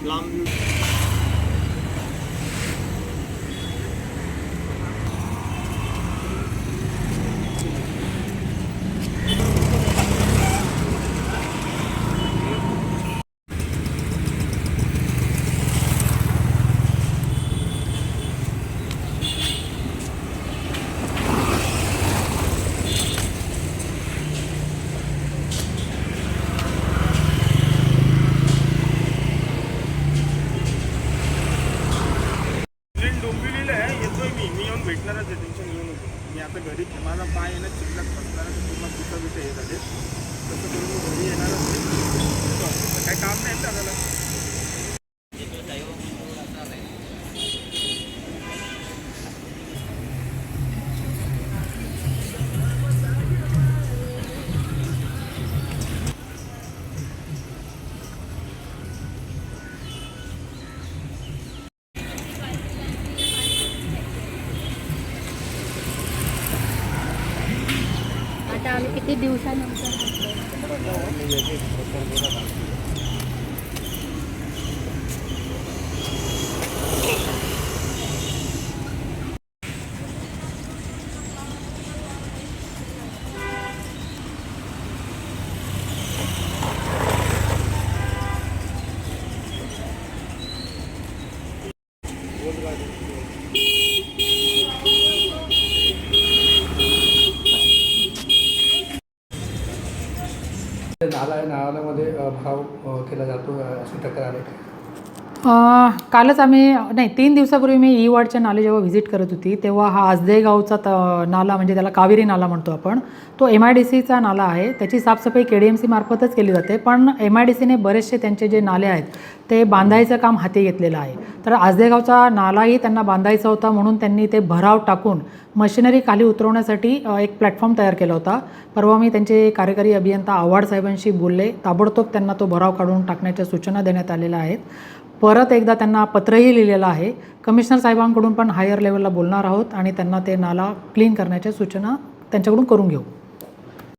लांब डोंबिवलीला आहे, येतोय मी येऊन भेटणारच आहे, टेन्शन घेऊ नको. मी आता घरी माझा पाय आहे ना चिखलात फसणार आहे, पूर्ण पिठं बिठं हे झाले. तसं करून मी घरी येणारच आहे. काय काम नाही ना त्याला. आता आम्ही किती दिवसानंतर नाल्यामध्ये भाव केला जातो अशी तक्रार आली. कालच आम्ही नाही 3 दिवसापूर्वी मी ई वॉर्डच्या नाले जेव्हा व्हिजिट करत होती तेव्हा हा आजदेगावचा नाला म्हणजे त्याला कावेरी नाला म्हणतो आपण, तो MIDCचा नाला आहे. त्याची साफसफाई KDMC मार्फतच केली जाते, पण MIDCने बरेचसे त्यांचे जे नाले आहेत ते बांधायचं काम हाती घेतलेलं आहे. तर आजदेगावचा नालाही त्यांना बांधायचा होता म्हणून त्यांनी ते भराव टाकून मशिनरी खाली उतरवण्यासाठी एक प्लॅटफॉर्म तयार केला होता. परवा मी त्यांचे कार्यकारी अभियंता आव्हाड साहेबांशी बोलले. ताबडतोब त्यांना तो भराव काढून टाकण्याच्या सूचना देण्यात आलेल्या आहेत. परत एकदा त्यांना पत्रही लिहिलेलं आहे. कमिशनर साहेबांकडून पण हायर लेवलला बोलणार आहोत आणि त्यांना ते नाला क्लीन करण्याच्या सूचना त्यांच्याकडून करून घेऊ.